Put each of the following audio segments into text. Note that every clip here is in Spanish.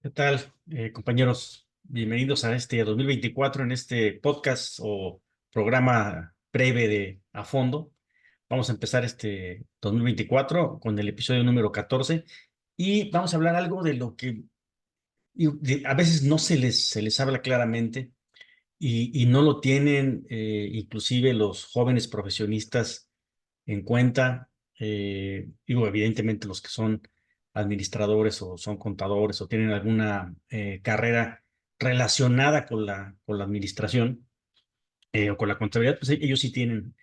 ¿Qué tal, compañeros? Bienvenidos a este 2024 en este podcast o programa breve de A Fondo. Vamos a empezar este 2024 con el episodio número 14 y vamos a hablar algo de lo que a veces no se les habla claramente y no lo tienen inclusive los jóvenes profesionistas en cuenta. Digo, evidentemente los que son administradores o son contadores o tienen alguna carrera relacionada con la administración o con la contabilidad, pues ellos sí tienen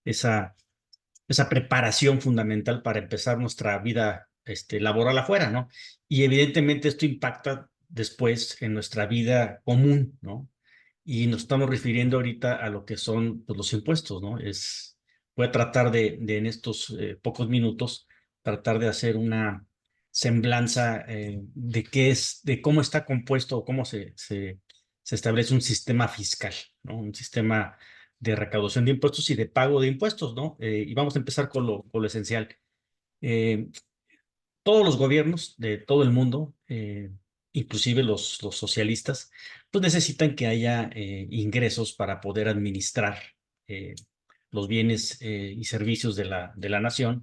esa, esa preparación fundamental para empezar nuestra vida laboral afuera, ¿no? Y evidentemente esto impacta después en nuestra vida común, ¿no? Y nos estamos refiriendo ahorita a lo que son pues, los impuestos, ¿no? Voy a tratar de en estos pocos minutos, tratar de hacer una semblanza de qué es, de cómo está compuesto o cómo se establece un sistema fiscal, ¿no? Un sistema de recaudación de impuestos y de pago de impuestos, ¿no? Y vamos a empezar con lo esencial. Eh, Todos los gobiernos de todo el mundo, inclusive los socialistas, pues necesitan que haya ingresos para poder administrar eh, los bienes y servicios de la nación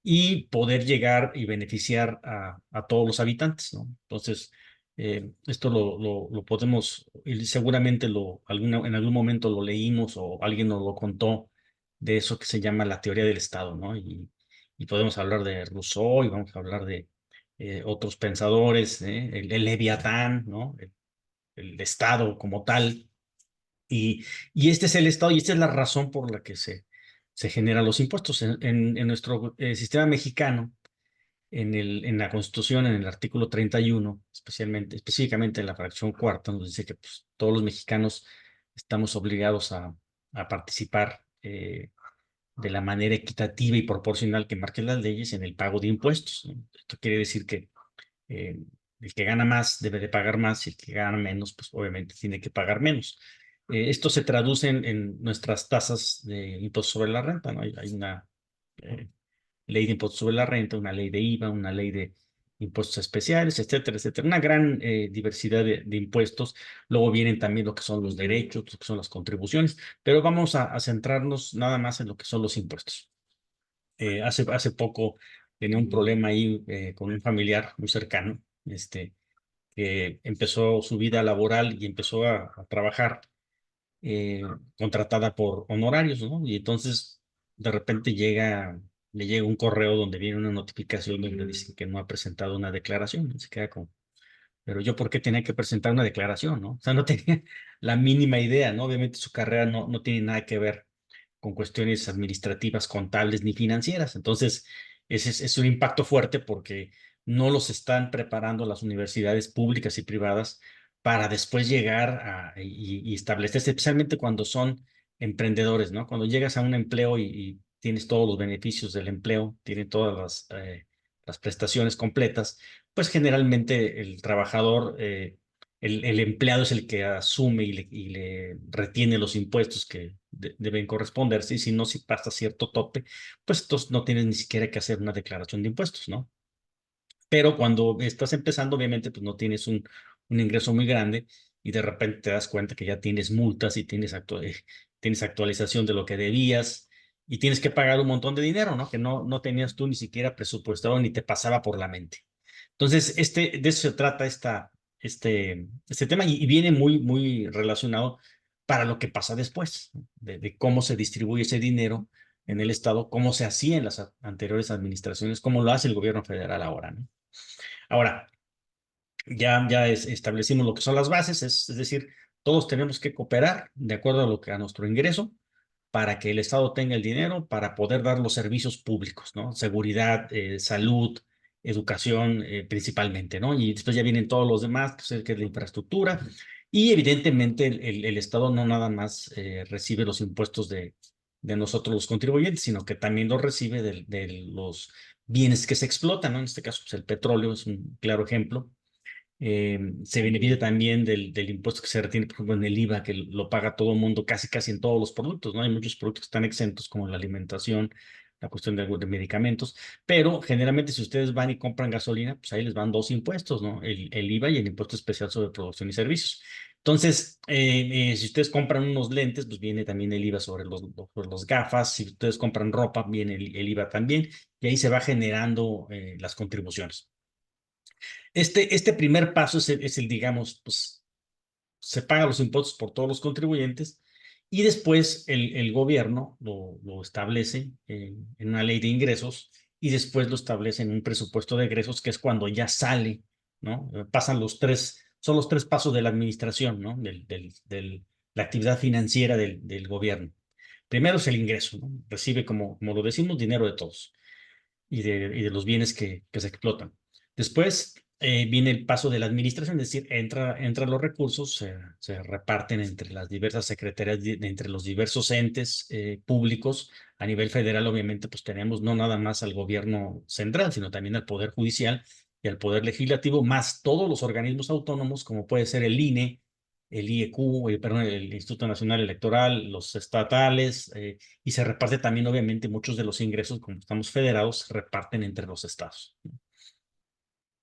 y poder llegar y beneficiar a todos los habitantes, ¿no? Entonces, esto lo podemos, y seguramente en algún momento lo leímos o alguien nos lo contó de eso que se llama la teoría del Estado, ¿no? Y podemos hablar de Rousseau y vamos a hablar de otros pensadores, el Leviatán, ¿no? El Estado como tal. Y este es el Estado y esta es la razón por la que se generan los impuestos. En nuestro sistema mexicano, en la Constitución, en el artículo 31, específicamente en la fracción cuarta, nos dice que pues, todos los mexicanos estamos obligados a participar de la manera equitativa y proporcional que marquen las leyes en el pago de impuestos, ¿no? Esto quiere decir que eh, el que gana más debe de pagar más y el que gana menos, pues obviamente tiene que pagar menos. Esto se traduce en nuestras tasas de impuesto sobre la renta, ¿no? Hay una eh, ley de impuesto sobre la renta, una ley de IVA, una ley de impuestos especiales, etcétera, etcétera. Una gran diversidad de impuestos. Luego vienen también lo que son los derechos, lo que son las contribuciones, pero vamos a centrarnos nada más en lo que son los impuestos. Hace poco tenía un problema ahí con un familiar muy cercano, que empezó su vida laboral y empezó a trabajar eh, contratada por honorarios, ¿no? Y entonces de repente le llega un correo donde viene una notificación donde dice que no ha presentado una declaración, ¿no? Se queda como, pero yo por qué tenía que presentar una declaración, ¿no? O sea, no tenía la mínima idea, ¿no? Obviamente su carrera no tiene nada que ver con cuestiones administrativas, contables ni financieras. Entonces, ese es un impacto fuerte porque no los están preparando las universidades públicas y privadas para después llegar y establecerse, especialmente cuando son emprendedores, ¿no? Cuando llegas a un empleo y tienes todos los beneficios del empleo, tienes todas las prestaciones completas, pues generalmente el trabajador el empleado es el que asume y le retiene los impuestos que deben corresponderse, y si no, si pasa cierto tope, pues entonces no tienes ni siquiera que hacer una declaración de impuestos, ¿no? Pero cuando estás empezando, obviamente, pues no tienes un ingreso muy grande y de repente te das cuenta que ya tienes multas y tienes actualización de lo que debías y tienes que pagar un montón de dinero, ¿no? Que no tenías tú ni siquiera presupuestado ni te pasaba por la mente. Entonces, de eso se trata este tema y viene muy relacionado para lo que pasa después, ¿no? De cómo se distribuye ese dinero en el Estado, cómo se hacía en las anteriores administraciones, cómo lo hace el gobierno federal ahora, ¿no? Ahora, ya establecimos lo que son las bases, es decir, todos tenemos que cooperar de acuerdo a lo que a nuestro ingreso para que el Estado tenga el dinero para poder dar los servicios públicos, ¿no? Seguridad, salud, educación, principalmente, ¿no? Y después ya vienen todos los demás, que es la infraestructura. Y evidentemente el Estado no nada más recibe los impuestos de nosotros los contribuyentes, sino que también los recibe de los bienes que se explotan, ¿no? En este caso, pues el petróleo es un claro ejemplo. Se beneficia también del impuesto que se retiene, por ejemplo, en el IVA, que lo paga todo el mundo casi en todos los productos, ¿no? Hay muchos productos que están exentos, como la alimentación, la cuestión de medicamentos, pero generalmente si ustedes van y compran gasolina, pues ahí les van dos impuestos, ¿no? El IVA y el impuesto especial sobre producción y servicios. Entonces, si ustedes compran unos lentes, pues viene también el IVA sobre los gafas. Si ustedes compran ropa, viene el IVA también. Y ahí se va generando las contribuciones. Este primer paso es el, digamos, pues se pagan los impuestos por todos los contribuyentes y después el gobierno lo establece en una ley de ingresos y después lo establece en un presupuesto de egresos, que es cuando ya sale, ¿no? Pasan son los tres pasos de la administración, ¿no? La actividad financiera del gobierno. Primero es el ingreso, ¿no? Recibe, como lo decimos, dinero de todos y de los bienes que se explotan. Después viene el paso de la administración, es decir, entran los recursos, se reparten entre las diversas secretarías, entre los diversos entes públicos. A nivel federal, obviamente, pues tenemos no nada más al gobierno central, sino también al Poder Judicial y al Poder Legislativo, más todos los organismos autónomos, como puede ser el INE, el IEQ, perdón, el Instituto Nacional Electoral, los estatales, y se reparte también, obviamente, muchos de los ingresos, como estamos federados, se reparten entre los estados.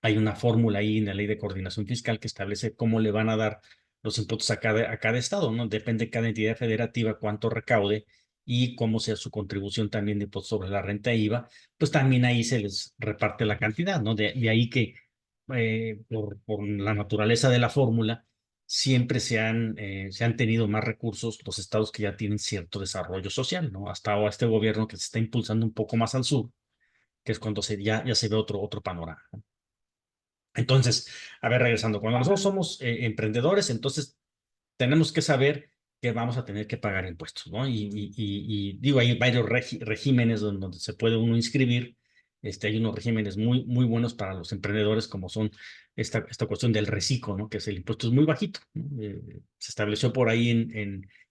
Hay una fórmula ahí en la Ley de Coordinación Fiscal que establece cómo le van a dar los impuestos a cada estado, ¿no? Depende de cada entidad federativa cuánto recaude y cómo sea su contribución también de impuesto sobre la renta IVA, pues también ahí se les reparte la cantidad, ¿no? De ahí que por la naturaleza de la fórmula, siempre se han tenido más recursos los estados que ya tienen cierto desarrollo social, ¿no? Hasta ahora este gobierno que se está impulsando un poco más al sur, que es cuando ya se ve otro panorama, ¿no? Entonces, a ver, regresando, cuando nosotros somos emprendedores, entonces tenemos que saber que vamos a tener que pagar impuestos, ¿no? Y digo, hay varios regímenes donde se puede uno inscribir. Hay unos regímenes muy, muy buenos para los emprendedores, como son esta cuestión del reciclo, ¿no? Que es el impuesto es muy bajito, ¿no? Se estableció por ahí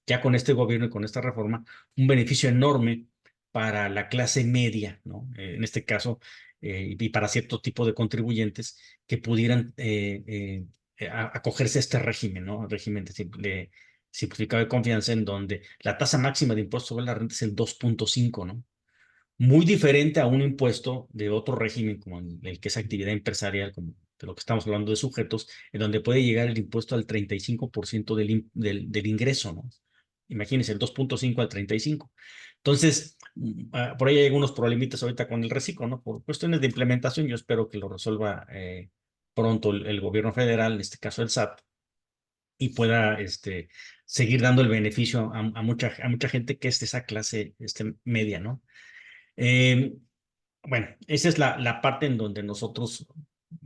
ya con este gobierno y con esta reforma un beneficio enorme para la clase media, ¿no? En este caso, y para cierto tipo de contribuyentes que pudieran acogerse a este régimen, ¿no? Régimen de simplificado de confianza, en donde la tasa máxima de impuesto sobre la renta es el 2.5, ¿no? Muy diferente a un impuesto de otro régimen como el que es actividad empresarial, como de lo que estamos hablando de sujetos, en donde puede llegar el impuesto al 35% del ingreso, ¿no? Imagínense, el 2.5 al 35. Entonces, por ahí hay algunos problemitas ahorita con el reciclo, ¿no? Por cuestiones de implementación, yo espero que lo resuelva pronto el gobierno federal, en este caso el SAT, y pueda seguir dando el beneficio a mucha gente que es de esa clase media, ¿no? Eh, bueno, esa es la parte en donde nosotros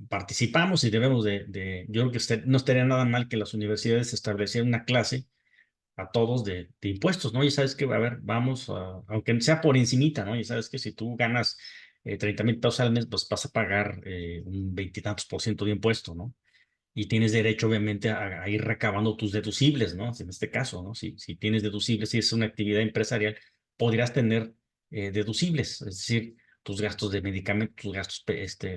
participamos y debemos yo creo que no estaría nada mal que las universidades establecieran una clase a todos de impuestos, ¿no? Y sabes que, a ver, vamos, aunque sea por encimita, ¿no? Y sabes que si tú ganas 30,000 pesos al mes, pues vas a pagar un veintitantos por ciento de impuesto, ¿no? Y tienes derecho, obviamente, a ir recabando tus deducibles, ¿no? En este caso, ¿no? Si tienes deducibles, si es una actividad empresarial, podrías tener deducibles, es decir, tus gastos de medicamentos, tus gastos,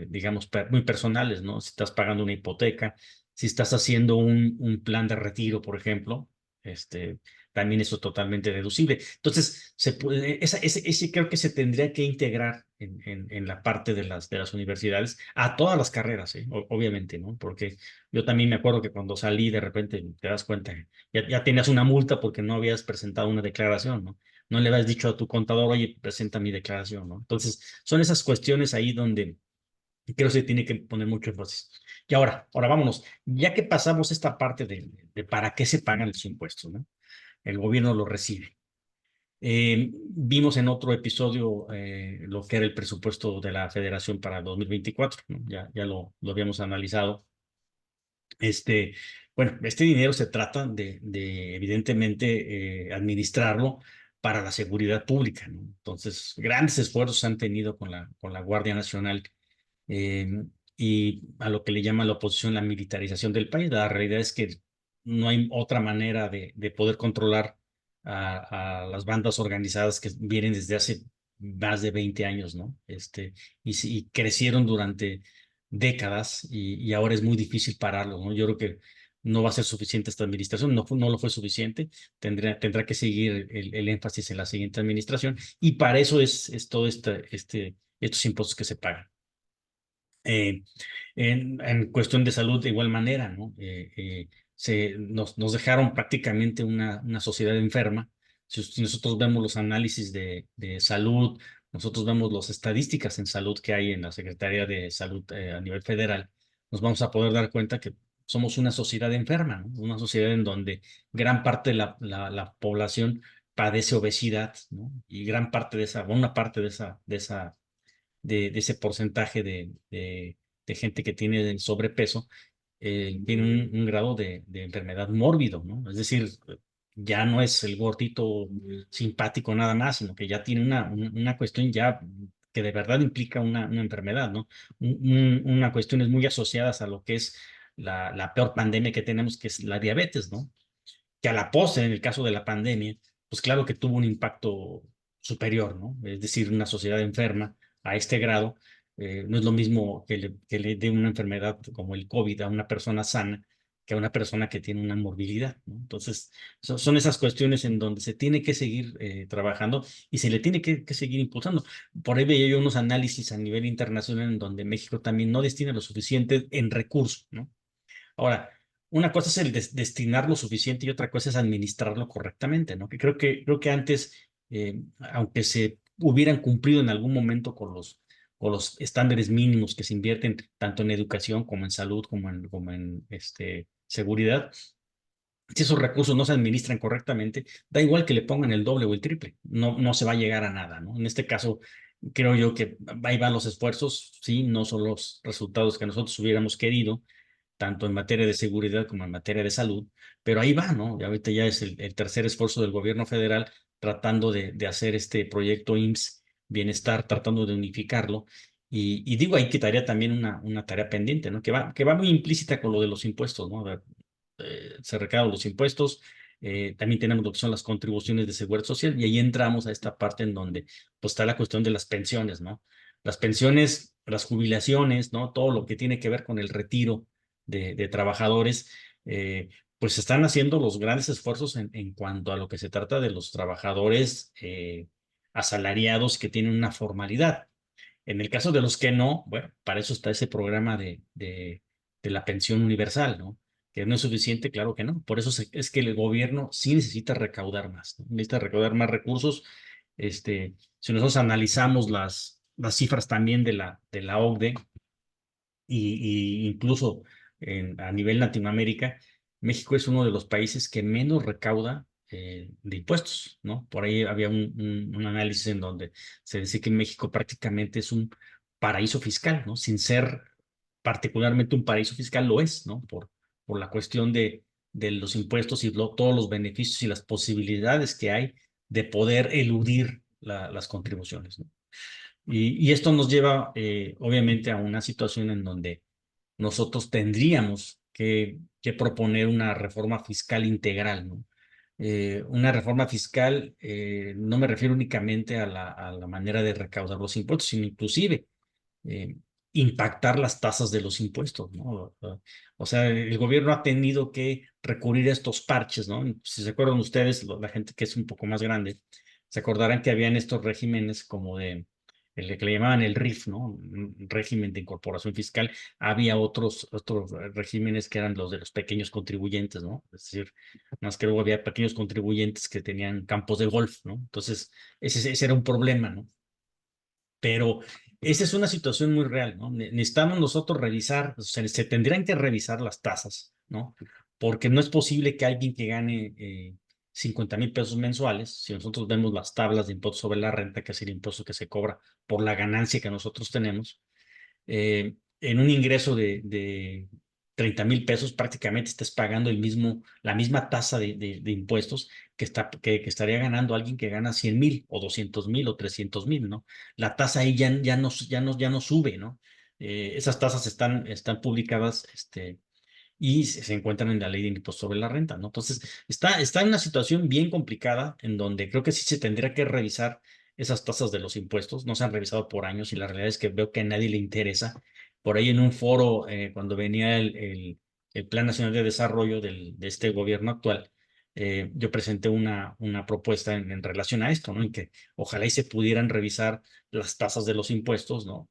digamos, muy personales, ¿no? Si estás pagando una hipoteca, si estás haciendo un plan de retiro, por ejemplo, este, también eso es totalmente deducible. Entonces, ese creo que se tendría que integrar en la parte de las universidades a todas las carreras, obviamente, ¿no? Porque yo también me acuerdo que cuando salí, de repente te das cuenta, ya tenías una multa porque no habías presentado una declaración, ¿no? No le habías dicho a tu contador, oye, presenta mi declaración, ¿no? Entonces, son esas cuestiones ahí donde creo que se tiene que poner mucho énfasis. Y ahora vámonos. Ya que pasamos esta parte de para qué se pagan los impuestos, ¿no? El gobierno lo recibe. Vimos en otro episodio lo que era el presupuesto de la Federación para 2024, ¿no? Ya lo habíamos analizado. Este, bueno, este dinero se trata de evidentemente, administrarlo para la seguridad pública, ¿no? Entonces, grandes esfuerzos se han tenido con la Guardia Nacional, eh, y a lo que le llama la oposición la militarización del país. La realidad es que no hay otra manera de poder controlar a las bandas organizadas que vienen desde hace más de 20 años, ¿no? Y crecieron durante décadas y ahora es muy difícil pararlo, ¿no? Yo creo que no va a ser suficiente esta administración, no lo fue suficiente, tendrá que seguir el énfasis en la siguiente administración y para eso es todo estos impuestos que se pagan. Eh, en cuestión de salud, de igual manera, ¿no? Nos dejaron prácticamente una sociedad enferma. Si nosotros vemos los análisis de salud, nosotros vemos las estadísticas en salud que hay en la Secretaría de Salud a nivel federal, nos vamos a poder dar cuenta que somos una sociedad enferma, ¿no? Una sociedad en donde gran parte de la población padece obesidad, ¿no? Y gran parte de esa, una parte de ese porcentaje de gente que tiene el sobrepeso, tiene un grado de enfermedad mórbido, ¿no? Es decir, ya no es el gordito simpático nada más, sino que ya tiene una cuestión ya que de verdad implica una enfermedad, ¿no? Una cuestiones muy asociadas a lo que es la peor pandemia que tenemos, que es la diabetes, ¿no? Que a la postre, en el caso de la pandemia, pues claro que tuvo un impacto superior, ¿no? Es decir, una sociedad enferma a este grado, no es lo mismo que le dé una enfermedad como el COVID a una persona sana que a una persona que tiene una morbilidad, ¿no? Entonces, son esas cuestiones en donde se tiene que seguir trabajando y se le tiene que seguir impulsando. Por ahí veía yo unos análisis a nivel internacional en donde México también no destina lo suficiente en recursos, ¿no? Ahora, una cosa es el destinar lo suficiente y otra cosa es administrarlo correctamente, ¿no? Que creo que antes, aunque se hubieran cumplido en algún momento con los estándares mínimos que se invierten tanto en educación como en salud, como en seguridad, si esos recursos no se administran correctamente, da igual que le pongan el doble o el triple, no se va a llegar a nada, ¿no? En este caso, creo yo que ahí van los esfuerzos, sí, no son los resultados que nosotros hubiéramos querido tanto en materia de seguridad como en materia de salud, pero ahí va, ¿no? Y ahorita ya es el tercer esfuerzo del gobierno federal tratando de hacer este proyecto IMSS Bienestar, tratando de unificarlo. Y digo, ahí quitaría también una tarea pendiente, ¿no? Que va muy implícita con lo de los impuestos, ¿no? Se recaudan los impuestos, también tenemos lo que son las contribuciones de seguridad social y ahí entramos a esta parte en donde pues está la cuestión de las pensiones, ¿no? Las pensiones, las jubilaciones, ¿no? Todo lo que tiene que ver con el retiro de trabajadores, pues están haciendo los grandes esfuerzos en cuanto a lo que se trata de los trabajadores asalariados que tienen una formalidad. En el caso de los que no, bueno, para eso está ese programa de la pensión universal, ¿no? Que no es suficiente, claro que no. Por eso es que el gobierno sí necesita recaudar más, ¿no? Necesita recaudar más recursos. Si nosotros analizamos las cifras también de la OCDE, y incluso a nivel Latinoamérica, México es uno de los países que menos recauda de impuestos, ¿no? Por ahí había un análisis en donde se decía que México prácticamente es un paraíso fiscal, ¿no? Sin ser particularmente un paraíso fiscal, lo es, ¿no? Por la cuestión de los impuestos y todos los beneficios y las posibilidades que hay de poder eludir las contribuciones, ¿no? Y esto nos lleva, obviamente, a una situación en donde nosotros tendríamos que proponer una reforma fiscal integral, ¿no? Una reforma fiscal, no me refiero únicamente a la manera de recaudar los impuestos, sino inclusive eh, impactar las tasas de los impuestos, ¿no? O sea, el gobierno ha tenido que recurrir a estos parches, ¿no? Si se acuerdan ustedes, la gente que es un poco más grande, se acordarán que habían estos regímenes como el que le llamaban el RIF, ¿no? Un régimen de incorporación fiscal. Había otros regímenes que eran los de los pequeños contribuyentes, ¿no? Es decir, más que luego había pequeños contribuyentes que tenían campos de golf, ¿no? Entonces, ese era un problema, ¿no? Pero esa es una situación muy real, ¿no? Necesitamos nosotros revisar, o sea, se tendrían que revisar las tasas, ¿no? Porque no es posible que alguien que gane 50,000 pesos mensuales, si nosotros vemos las tablas de impuesto sobre la renta, que es el impuesto que se cobra por la ganancia que nosotros tenemos, en un ingreso de 30,000 pesos, prácticamente estás pagando la misma tasa de impuestos que estaría ganando alguien que gana 100,000 o 200,000 o 300,000, ¿no? La tasa ahí ya no sube, ¿no? Esas tasas están publicadas, y se encuentran en la ley de impuesto sobre la renta, ¿no? Entonces, está en una situación bien complicada en donde creo que sí se tendría que revisar esas tasas de los impuestos. No se han revisado por años y la realidad es que veo que a nadie le interesa. Por ahí en un foro, cuando venía el Plan Nacional de Desarrollo de este gobierno actual, yo presenté una propuesta en relación a esto, ¿no? En que ojalá y se pudieran revisar las tasas de los impuestos, ¿no?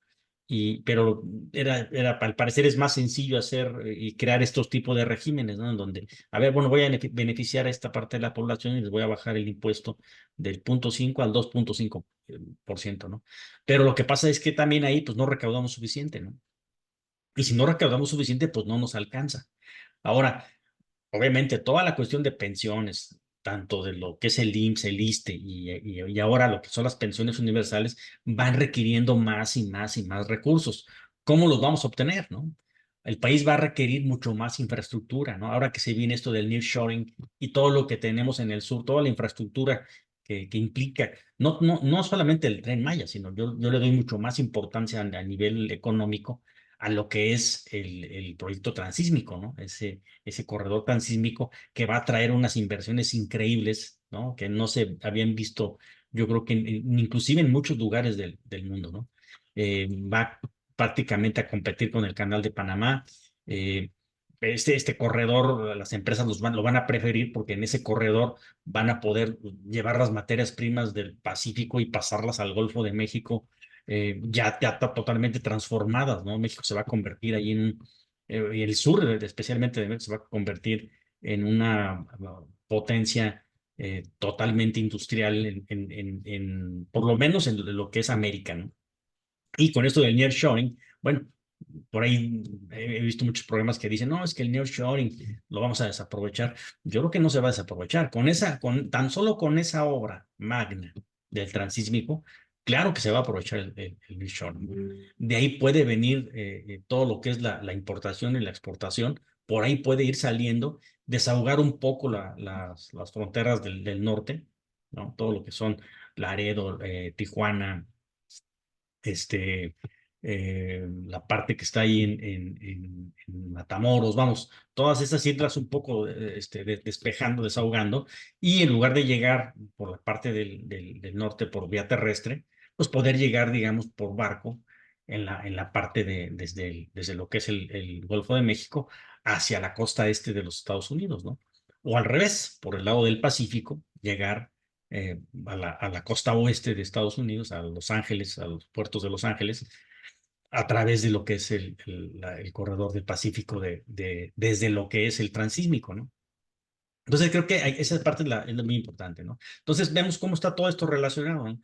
Pero al parecer es más sencillo hacer y crear estos tipos de regímenes, ¿no? En donde, a ver, bueno, voy a beneficiar a esta parte de la población y les voy a bajar el impuesto del 0,5 al 2,5%, ¿no? Pero lo que pasa es que también ahí, pues, no recaudamos suficiente, ¿no? Y si no recaudamos suficiente, pues no nos alcanza. Ahora, obviamente, toda la cuestión de pensiones, tanto de lo que es el IMSS, el ISSSTE y ahora lo que son las pensiones universales, van requiriendo más y más y más recursos. ¿Cómo los vamos a obtener, no? El país va a requerir mucho más infraestructura, ¿no? Ahora que se viene esto del nearshoring y todo lo que tenemos en el sur, toda la infraestructura que implica, no solamente el Tren Maya, sino yo le doy mucho más importancia a nivel económico a lo que es el proyecto transísmico, ¿no? Ese corredor transísmico que va a traer unas inversiones increíbles, ¿no? Que no se habían visto, yo creo que inclusive en muchos lugares del mundo, ¿no? Va prácticamente a competir con el Canal de Panamá. Eh, este corredor, las empresas lo van a preferir porque en ese corredor van a poder llevar las materias primas del Pacífico y pasarlas al Golfo de México ya está totalmente transformadas, ¿no? México se va a convertir ahí y el sur, especialmente de México, se va a convertir en una potencia totalmente industrial, por lo menos en lo que es América, ¿no? Y con esto del nearshoring, bueno, por ahí he visto muchos programas que dicen, no, es que el nearshoring lo vamos a desaprovechar. Yo creo que no se va a desaprovechar. Tan solo con esa obra magna del transísmico, claro que se va a aprovechar el nearshoring. De ahí puede venir todo lo que es la importación y la exportación. Por ahí puede ir saliendo, desahogar un poco las fronteras del norte, ¿no? Todo lo que son Laredo, Tijuana, la parte que está ahí en Matamoros, vamos, todas esas islas un poco despejando, desahogando, y en lugar de llegar por la parte del norte por vía terrestre, pues poder llegar, digamos, por barco en la parte desde lo que es el Golfo de México hacia la costa este de los Estados Unidos, ¿no? O al revés, por el lado del Pacífico, llegar a la costa oeste de Estados Unidos, a Los Ángeles, a los puertos de Los Ángeles, a través de lo que es el corredor del Pacífico, desde lo que es el transísmico, ¿no? Entonces creo que esa parte es muy importante, ¿no? Entonces vemos cómo está todo esto relacionado, ¿no?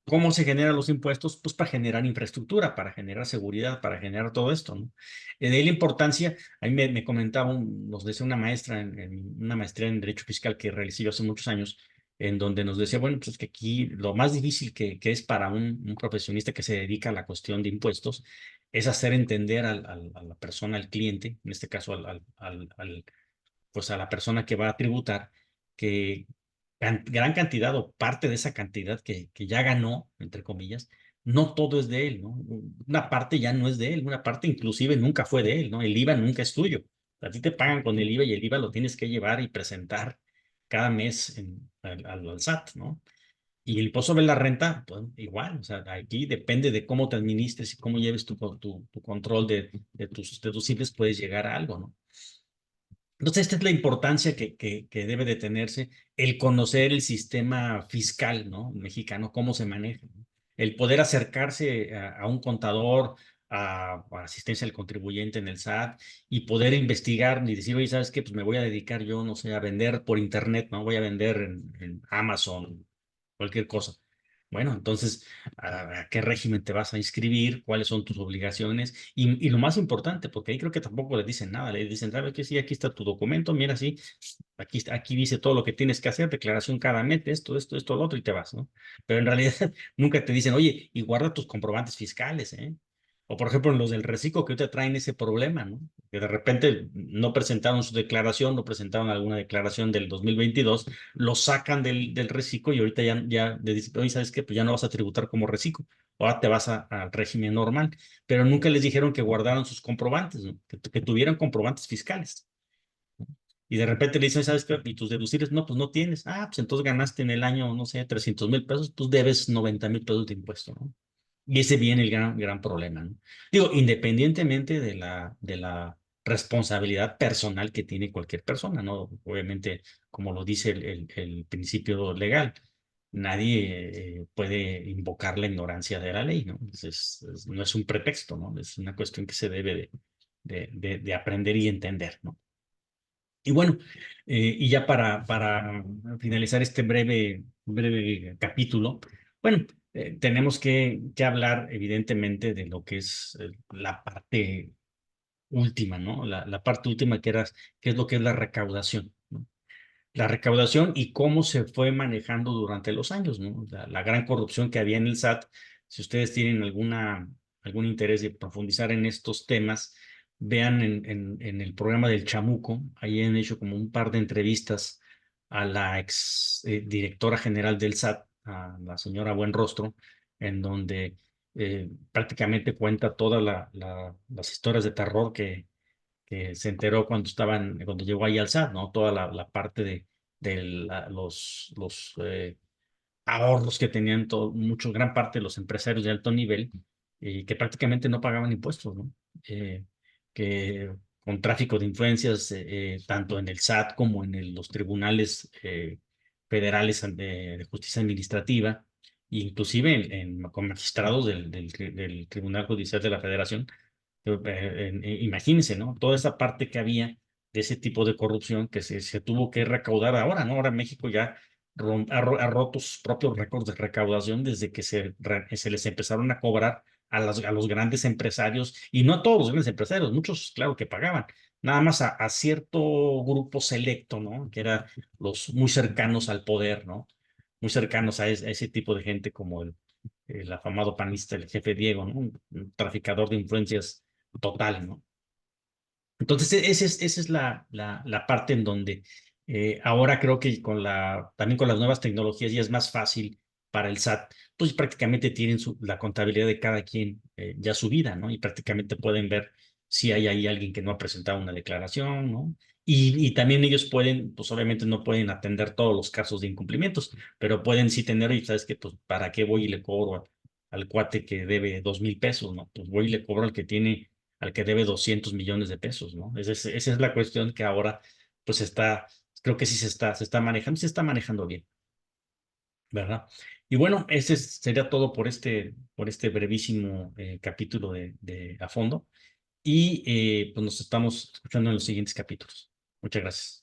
¿Cómo se generan los impuestos? Pues para generar infraestructura, para generar seguridad, para generar todo esto, ¿no? De ahí la importancia, a mí me comentaba, nos decía una maestra en una maestría en Derecho Fiscal que realicé yo hace muchos años, en donde nos decía, bueno, pues es que aquí lo más difícil que es para un profesionista que se dedica a la cuestión de impuestos es hacer entender a la persona, al cliente, en este caso pues a la persona que va a tributar, que gran cantidad o parte de esa cantidad que ya ganó, entre comillas, no todo es de él, ¿no? Una parte ya no es de él, una parte inclusive nunca fue de él, ¿no? El IVA nunca es tuyo. A ti te pagan con el IVA y el IVA lo tienes que llevar y presentar cada mes al SAT, ¿no? Y el impuesto sobre la renta, pues igual, o sea, aquí depende de cómo te administres y cómo lleves tu control de tus IVAs, puedes llegar a algo, ¿no? Entonces, esta es la importancia que debe de tenerse, el conocer el sistema fiscal, ¿no? Mexicano, cómo se maneja, ¿no? El poder acercarse a un contador, a asistencia al contribuyente en el SAT y poder investigar y decir, oye, ¿sabes qué? Pues me voy a dedicar yo, no sé, a vender por internet, ¿no? Voy a vender en Amazon, cualquier cosa. Bueno, entonces, ¿a qué régimen te vas a inscribir? ¿Cuáles son tus obligaciones? Y lo más importante, porque ahí creo que tampoco le dicen nada, le dicen, ¿sabes qué? Sí, aquí está tu documento, mira, sí, aquí dice todo lo que tienes que hacer, declaración cada mes, esto, lo otro, y te vas, ¿no? Pero en realidad nunca te dicen, oye, y guarda tus comprobantes fiscales, ¿eh? O por ejemplo, en los del reciclo que te traen ese problema, ¿no? Que de repente no presentaron su declaración, no presentaron alguna declaración del 2022, lo sacan del reciclo y ahorita ya le dicen, oye, ¿sabes qué? Pues ya no vas a tributar como reciclo, ahora te vas al régimen normal, pero nunca les dijeron que guardaran sus comprobantes, ¿no? Que tuvieran comprobantes fiscales. Y de repente le dicen, ¿sabes qué? Y tus deducibles, no, pues no tienes. Ah, pues entonces ganaste en el año, no sé, 300,000 pesos, pues debes 90,000 pesos de impuesto, ¿no? Y ese viene el gran problema, ¿no? Digo, independientemente de la responsabilidad personal que tiene cualquier persona, ¿no? Obviamente, como lo dice el principio legal, nadie puede invocar la ignorancia de la ley, ¿no? No es un pretexto, ¿no? Es una cuestión que se debe de aprender y entender, ¿no? Y bueno, y ya para finalizar este breve capítulo, bueno, tenemos que hablar evidentemente de lo que es la parte última, ¿no? La parte última que es lo que es la recaudación, ¿no? La recaudación y cómo se fue manejando durante los años, ¿no? La gran corrupción que había en el SAT. Si ustedes tienen algún interés de profundizar en estos temas, vean en el programa del Chamuco, ahí han hecho como un par de entrevistas a la ex directora general del SAT, a la señora Buenrostro, en donde prácticamente cuenta todas las historias de terror que se enteró cuando llegó ahí al SAT, ¿no? Toda la parte de los ahorros que tenían gran parte de los empresarios de alto nivel y que prácticamente no pagaban impuestos, ¿no? Eh, que con tráfico de influencias, tanto en el SAT como en los tribunales federales de justicia administrativa, inclusive con magistrados del Tribunal Judicial de la Federación, imagínense, ¿no? Toda esa parte que había de ese tipo de corrupción que se tuvo que recaudar ahora, ¿no? Ahora México ya ha roto sus propios récords de recaudación desde que se les empezaron a cobrar a los grandes empresarios, y no a todos los grandes empresarios, muchos, claro, que pagaban, nada más a cierto grupo selecto, ¿no? Que eran los muy cercanos al poder, ¿no? Muy cercanos a ese tipo de gente como el afamado panista, el jefe Diego, ¿no? Un traficador de influencias total, ¿no? Entonces, esa es la parte en donde ahora creo que también con las nuevas tecnologías ya es más fácil para el SAT, pues prácticamente tienen la contabilidad de cada quien ya subida, ¿no? Y prácticamente pueden ver si hay ahí alguien que no ha presentado una declaración, ¿no? Y también ellos pueden, pues obviamente no pueden atender todos los casos de incumplimientos, pero pueden sí tener, y sabes que, pues, ¿para qué voy y le cobro al cuate que debe 2,000 pesos, ¿no? Pues voy y le cobro al que debe 200 millones de pesos, ¿no? Esa es la cuestión que ahora, pues creo que sí se está manejando bien, ¿verdad? Y bueno, sería todo por este brevísimo capítulo de A Fondo, y pues nos estamos escuchando en los siguientes capítulos. Muchas gracias.